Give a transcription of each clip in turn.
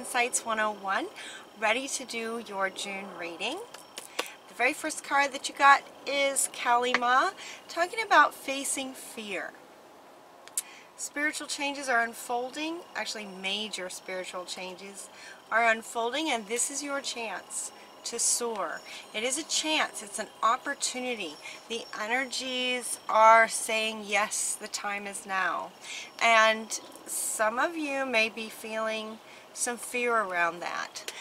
Insights 101, ready to do your June reading. The very first card that you got is Kalima, talking about facing fear. Spiritual changes are unfolding, actually major spiritual changes are unfolding, and this is your chance to soar. It is a chance, it's an opportunity. The energies are saying yes, the time is now. And some of you may be feeling some fear around that.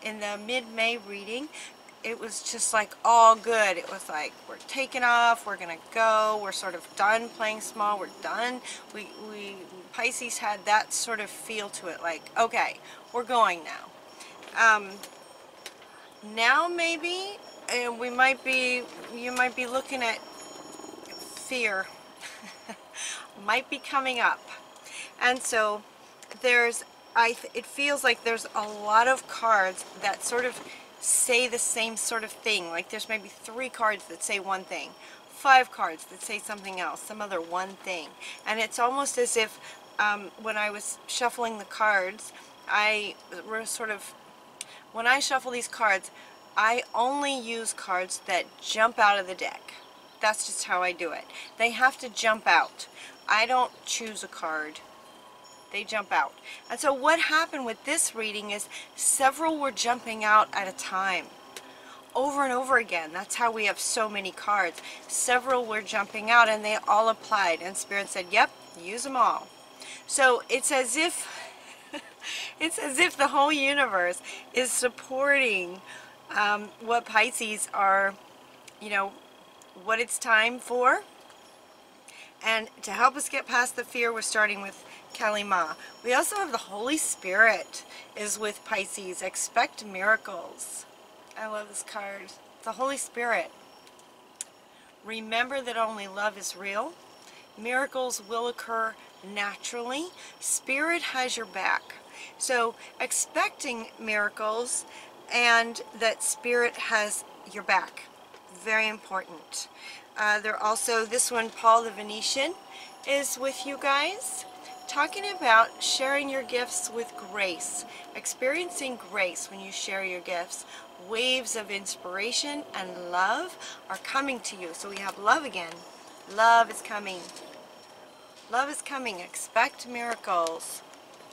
In the mid-May reading, it was just like all good. It was like, we're taking off, we're gonna go, we're sort of done playing small, we're done. Pisces had that sort of feel to it, like, okay, we're going now. Now maybe, and you might be looking at fear, might be coming up. And so it feels like there's a lot of cards that sort of say the same sort of thing. Like there's maybe 3 cards that say one thing, 5 cards that say something else, some other one thing. And it's almost as if when I was shuffling the cards, when I shuffle these cards, I only use cards that jump out of the deck. That's just how I do it. They have to jump out. I don't choose a card. They jump out. And so what happened with this reading is several were jumping out at a time. Over and over again. That's how we have so many cards. Several were jumping out and they all applied. And Spirit said, yep, use them all. So it's as if the whole universe is supporting what Pisces are, what it's time for. And to help us get past the fear, we're starting with Kalima. We also have the Holy Spirit is with Pisces. Expect miracles. I love this card. The Holy Spirit. Remember that only love is real. Miracles will occur naturally. Spirit has your back. So expecting miracles and that Spirit has your back. Very important. This one, Paul the Venetian, is with you guys, talking about sharing your gifts with grace, experiencing grace when you share your gifts. Waves of inspiration and love are coming to you. So we have love again. Love is coming. Love is coming. Expect miracles.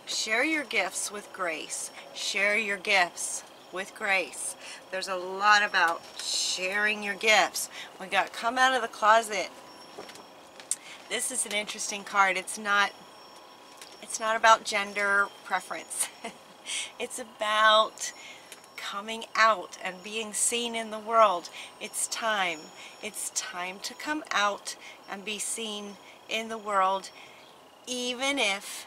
Share your gifts with grace. Share your gifts with grace. There's a lot about sharing your gifts. We got come out of the closet. This is an interesting card. It's not about gender preference. It's about coming out and being seen in the world. It's time. It's time to come out and be seen in the world, even if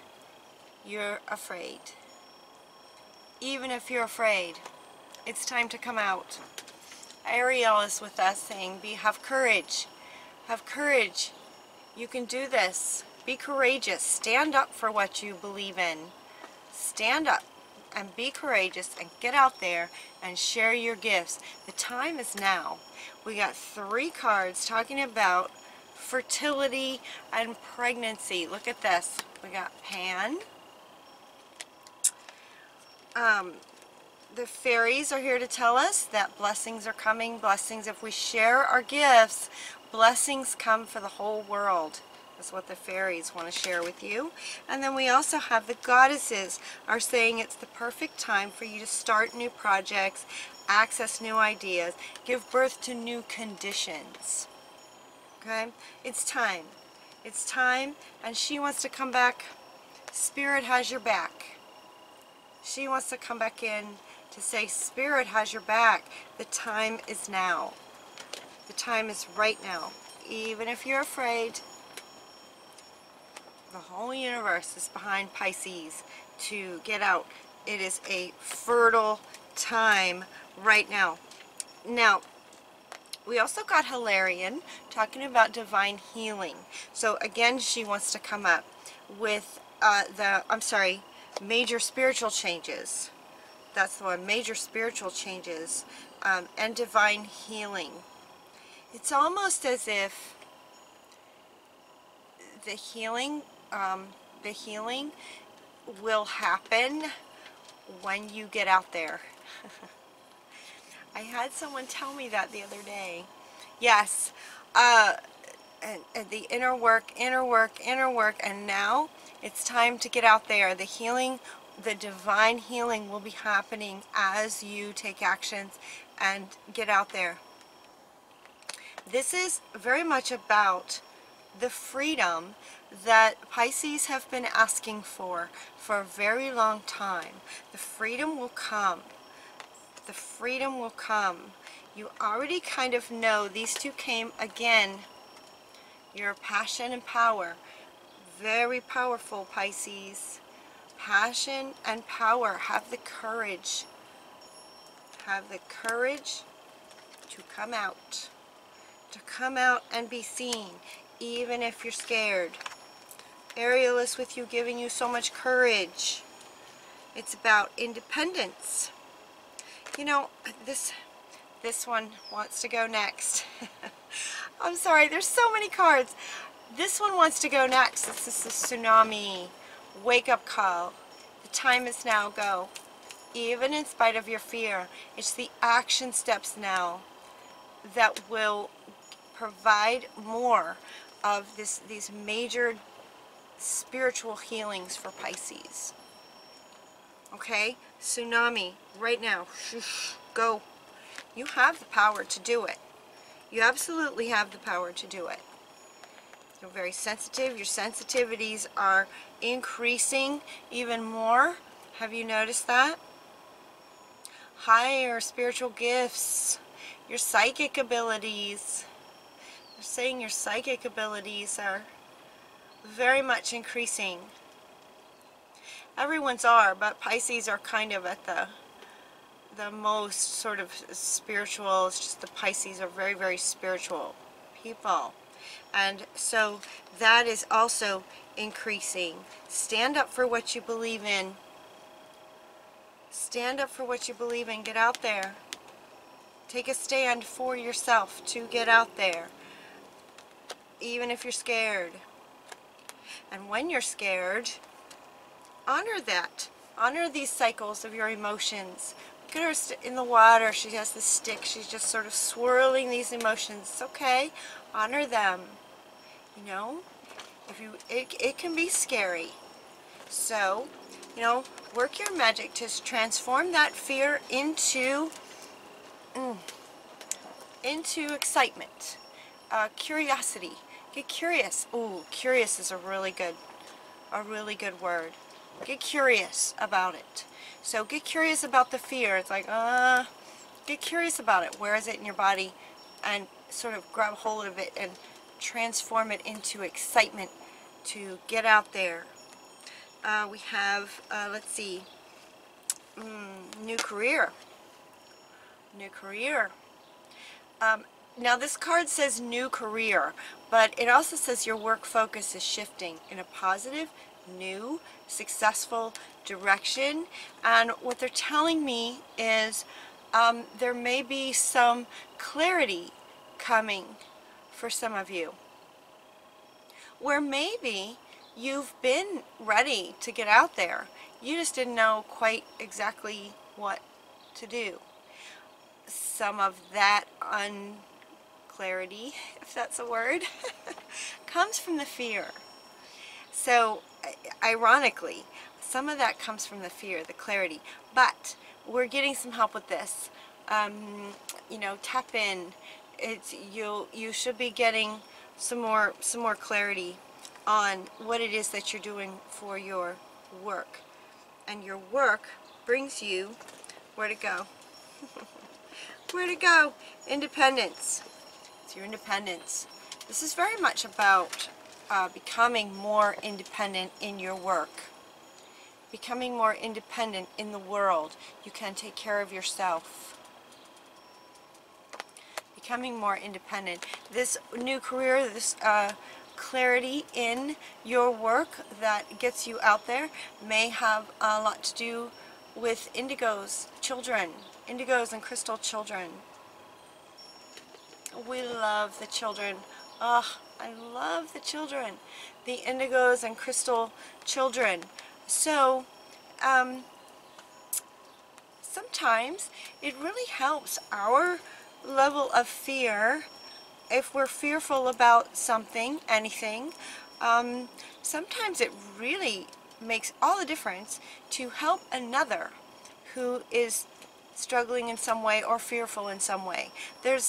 you're afraid. Even if you're afraid, it's time to come out. Ariel is with us saying, have courage. Have courage. You can do this. Be courageous. Stand up for what you believe in. Stand up and be courageous and get out there and share your gifts. The time is now. We got 3 cards talking about fertility and pregnancy. Look at this. We got Pan. The fairies are here to tell us that blessings are coming. Blessings, if we share our gifts, blessings come for the whole world. That's what the fairies want to share with you. And then we also have the goddesses are saying it's the perfect time for you to start new projects, access new ideas, give birth to new conditions. Okay? It's time. It's time, and she wants to come back. Spirit has your back. She wants to come back in to say, Spirit has your back. The time is now. The time is right now. Even if you're afraid, the whole universe is behind Pisces to get out. It is a fertile time right now. Now, we also got Hilarion talking about divine healing. So again, she wants to come up with major spiritual changes. That's the one, major spiritual changes and divine healing. It's almost as if the healing will happen when you get out there. I had someone tell me that the other day. Yes, and the inner work, and now it's time to get out there. The healing, the divine healing will be happening as you take actions and get out there. This is very much about the freedom that Pisces have been asking for a very long time. The freedom will come. The freedom will come. You already kind of know these two came again. Your passion and power. Very powerful, Pisces. Passion and power. Have the courage. Have the courage to come out. To come out and be seen, even if you're scared. Ariel is with you, giving you so much courage. It's about independence. You know, this one wants to go next. I'm sorry, there's so many cards. This one wants to go next. This is the tsunami. Wake up call. The time is now. Go. Even in spite of your fear. It's the action steps now that will provide more of these major spiritual healings for Pisces. Okay? Tsunami. Right now. Go. You have the power to do it. You absolutely have the power to do it. You're very sensitive. Your sensitivities are increasing even more. Have you noticed that? Higher spiritual gifts. Your psychic abilities. They're saying your psychic abilities are very much increasing. Everyone's are, but Pisces are kind of at the most sort of spiritual. It's just the Pisces are very, very spiritual people. And so that is also increasing. Stand up for what you believe in. Stand up for what you believe in. Get out there. Take a stand for yourself to get out there. Even if you're scared. And when you're scared, honor that. Honor these cycles of your emotions. Look at her in the water. She has this stick. She's just sort of swirling these emotions. It's okay. Honor them. You know, it can be scary. So, you know, work your magic to transform that fear into excitement, curiosity. Get curious. Ooh, curious is a really good word. Get curious about it. So get curious about the fear. It's like, get curious about it. Where is it in your body? And sort of grab hold of it and transform it into excitement to get out there. We have, let's see, new career. New career. Now this card says new career, but it also says your work focus is shifting in a positive, new, successful direction. And what they're telling me is there may be some clarity coming for some of you, where maybe you've been ready to get out there. You just didn't know quite exactly what to do. Some of that unclarity, if that's a word, comes from the fear. So, ironically, some of that comes from the fear, the clarity. But we're getting some help with this. You know, tap in. You should be getting some more clarity on what it is that you're doing for your work. And your work brings you where to go. Where to go? Independence. It's your independence. This is very much about becoming more independent in your work. Becoming more independent in the world. You can take care of yourself. Becoming more independent. This new career, this clarity in your work that gets you out there may have a lot to do with indigos, children, indigos and crystal children. We love the children. Oh, I love the children. The indigos and crystal children. So sometimes it really helps our level of fear. If we're fearful about something, anything, sometimes it really makes all the difference to help another who is struggling in some way or fearful in some way. They're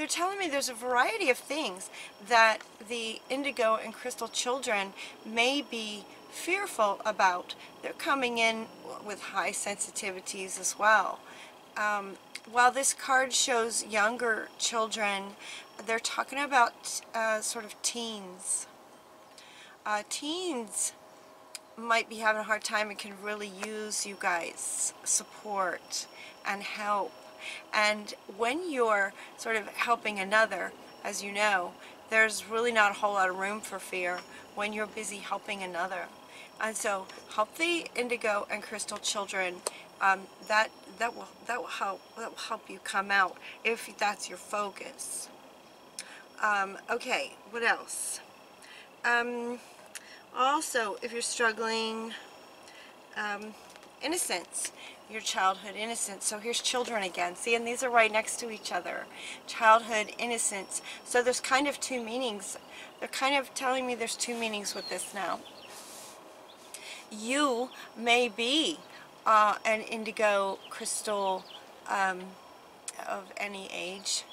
telling me there's a variety of things that the indigo and crystal children may be fearful about. They're coming in with high sensitivities as well. While this card shows younger children, they're talking about sort of teens. Teens might be having a hard time and can really use you guys' support and help. And when you're sort of helping another, as you know, there's really not a whole lot of room for fear when you're busy helping another. And so help the indigo and crystal children. That will help you come out if that's your focus. Okay, what else? Also, if you're struggling, innocence, your childhood innocence. So here's children again. See, and these are right next to each other. Childhood innocence. So there's kind of two meanings. They're kind of telling me there's two meanings with this now. You may be an indigo crystal of any age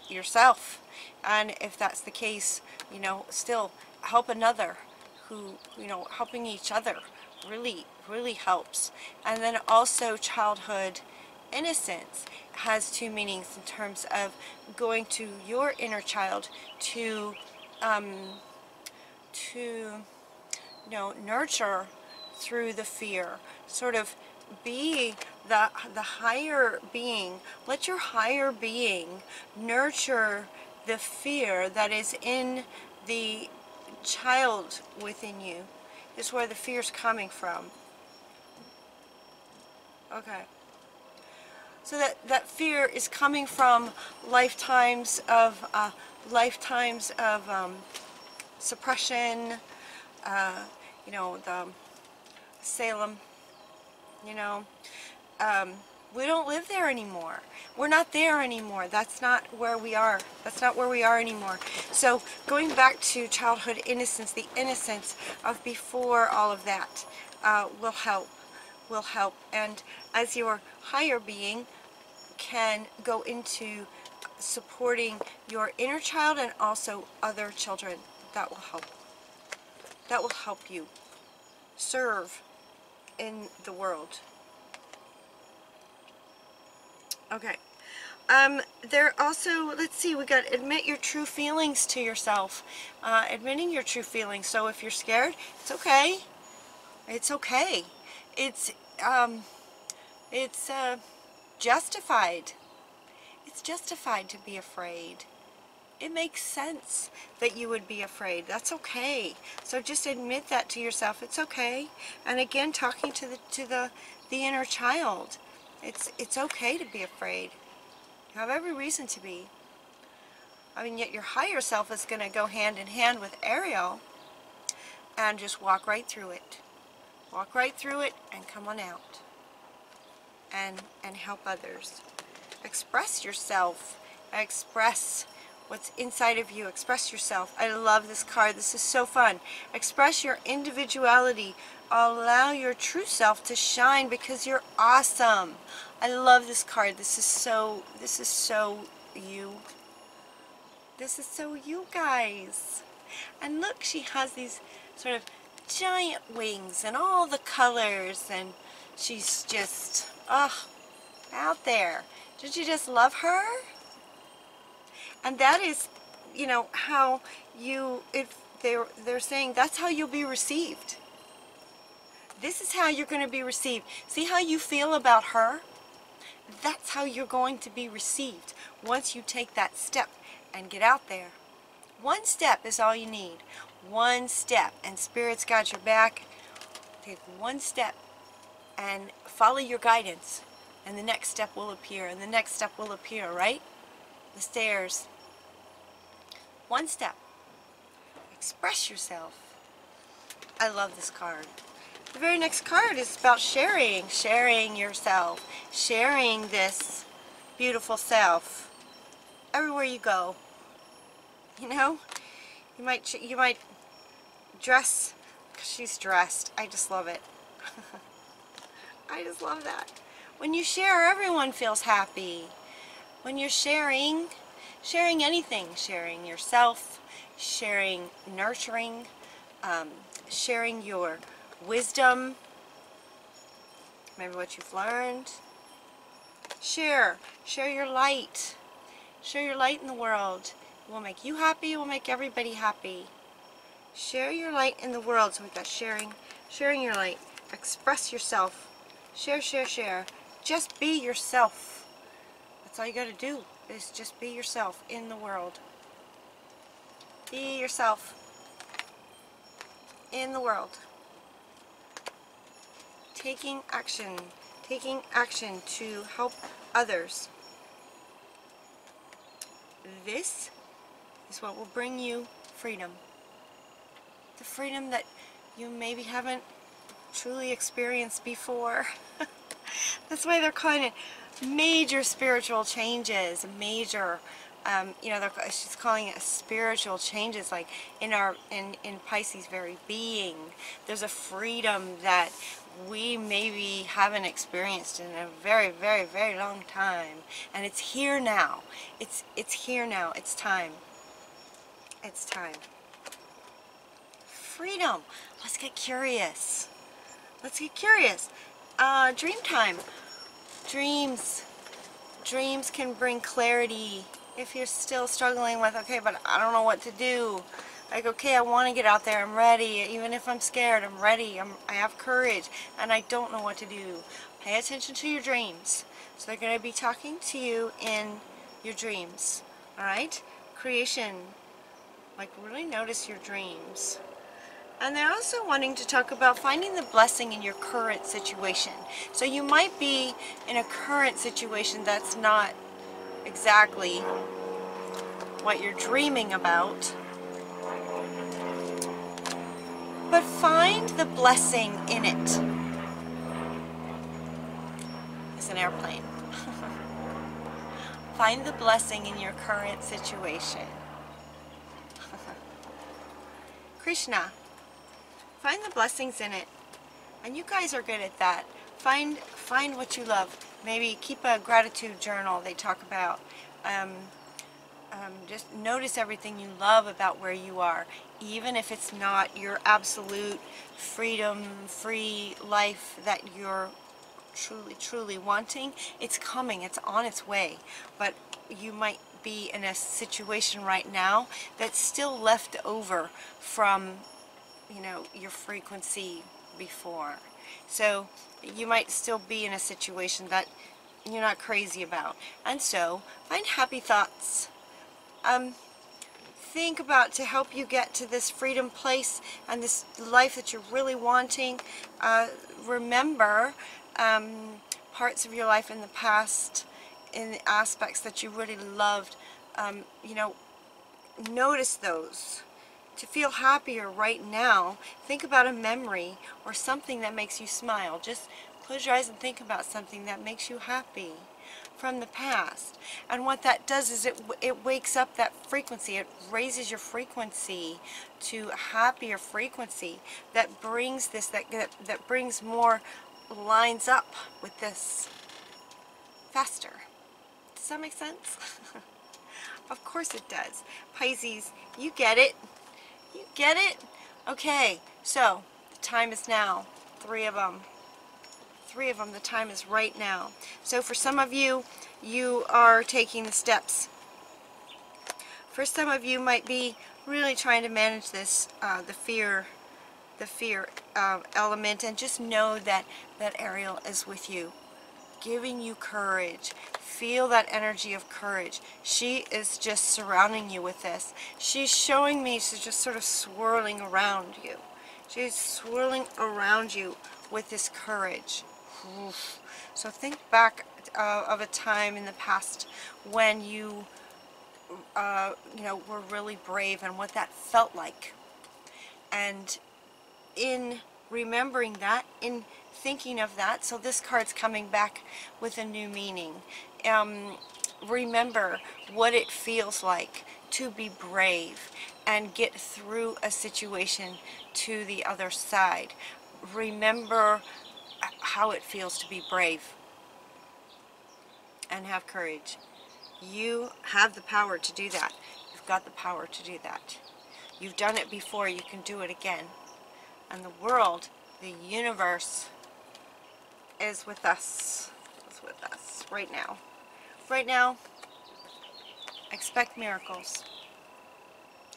yourself, and if that's the case, you know, still help another who, you know, helping each other really helps. And then also childhood innocence has two meanings in terms of going to your inner child to you know, nurture through the fear, sort of be the higher being. Let your higher being nurture the fear that is in the child within you. Is where the fear's coming from. Okay. So that fear is coming from lifetimes of suppression. You know, the Salem. You know, we don't live there anymore. We're not there anymore. That's not where we are. That's not where we are anymore. So going back to childhood innocence, the innocence of before all of that will help. And as your higher being can go into supporting your inner child and also other children, that will help. That will help you serve in the world. Okay. There also, let's see, we got admit your true feelings to yourself. Admitting your true feelings. So if you're scared, it's okay. It's okay. It's justified. It's justified to be afraid. It makes sense that you would be afraid. That's okay. So just admit that to yourself. It's okay. And again, talking to the inner child. It's okay to be afraid. You have every reason to be. I mean, yet your higher self is going to go hand in hand with Ariel and just walk right through it. Walk right through it and come on out. And help others. Express yourself. Express what's inside of you. Express yourself. I love this card. This is so fun. Express your individuality. Allow your true self to shine because you're awesome. I love this card. This is so you. This is so you guys. And look, she has these sort of giant wings and all the colors, and she's just, out there. Did you just love her? And that is, you know, how you, if they're saying that's how you'll be received. This is how you're going to be received. See how you feel about her? That's how you're going to be received once you take that step and get out there. One step is all you need. One step, and Spirit's got your back. Take one step and follow your guidance, and the next step will appear, and the next step will appear, right? The stairs. One step. Express yourself. I love this card. The very next card is about sharing. Sharing yourself. Sharing this beautiful self. Everywhere you go. You know? You might dress. She's dressed. I just love it. I just love that. When you share, everyone feels happy. When you're sharing anything, sharing yourself, sharing nurturing, sharing your wisdom, maybe what you've learned. Share your light. Share your light in the world. It will make you happy, it will make everybody happy. Share your light in the world. So we've got sharing your light. Express yourself. Share. Just be yourself. That's all you got to do, is just be yourself in the world. Be yourself in the world. Taking action to help others. This is what will bring you freedom. The freedom that you maybe haven't truly experienced before. That's why they're calling it major spiritual changes, major, you know, she's calling it spiritual changes, like in Pisces' very being. There's a freedom that we maybe haven't experienced in a very, very, very long time, and it's here now. It's here now. It's time. It's time. Freedom. Let's get curious. Let's get curious. Dream time. Dreams can bring clarity. If you're still struggling with, okay, but I don't know what to do. Like, okay, I want to get out there. I'm ready. Even if I'm scared, I'm ready. I have courage, and I don't know what to do. Pay attention to your dreams. So they're going to be talking to you in your dreams. All right? Creation. Like, really notice your dreams. And they're also wanting to talk about finding the blessing in your current situation. So you might be in a current situation that's not exactly what you're dreaming about. But find the blessing in it. It's an airplane. Find the blessing in your current situation. Krishna. Find the blessings in it. And you guys are good at that. Find what you love. Maybe keep a gratitude journal they talk about. Just notice everything you love about where you are. Even if it's not your absolute freedom, free life that you're truly, truly wanting, it's coming. It's on its way. But you might be in a situation right now that's still left over from, you know, your frequency before. So you might still be in a situation that you're not crazy about. And so find happy thoughts. Think about to help you get to this freedom place and this life that you're really wanting. Remember parts of your life in the past, in the aspects that you really loved. You know, notice those. To feel happier right now, think about a memory or something that makes you smile. Just close your eyes and think about something that makes you happy from the past. And what that does is it wakes up that frequency. It raises your frequency to a happier frequency that brings this, that brings more lines up with this faster. Does that make sense? Of course it does. Pisces, you get it. You get it? Okay, so the time is now. 3 of them. 3 of them, the time is right now. So for some of you, you are taking the steps. For some of you might be really trying to manage this, the fear element, and just know that Ariel is with you, giving you courage. Feel that energy of courage. She is just surrounding you with this. She's showing me she's just sort of swirling around you. She's swirling around you with this courage. Oof. So think back of a time in the past when you, you know, were really brave and what that felt like. And in remembering that, in thinking of that, so this card's coming back with a new meaning. Remember what it feels like to be brave and get through a situation to the other side. Remember how it feels to be brave and have courage. You have the power to do that. You've got the power to do that. You've done it before, you can do it again. And the world, the universe, is with us. Is with us right now. Right now, expect miracles.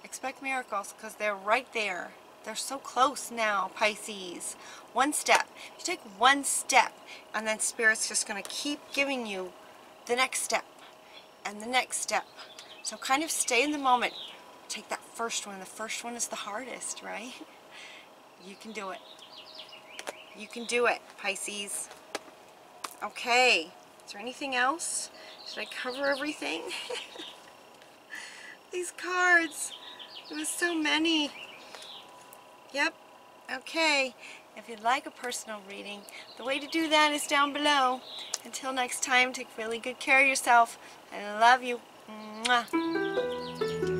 Expect miracles because they're right there. They're so close now, Pisces. One step. You take one step, and then Spirit's just going to keep giving you the next step and the next step. So kind of stay in the moment. Take that first one. The first one is the hardest, right? You can do it. You can do it, Pisces. Okay. Is there anything else? Should I cover everything? These cards. There was so many. Yep. Okay. If you'd like a personal reading, the way to do that is down below. Until next time, take really good care of yourself. I love you. Mwah.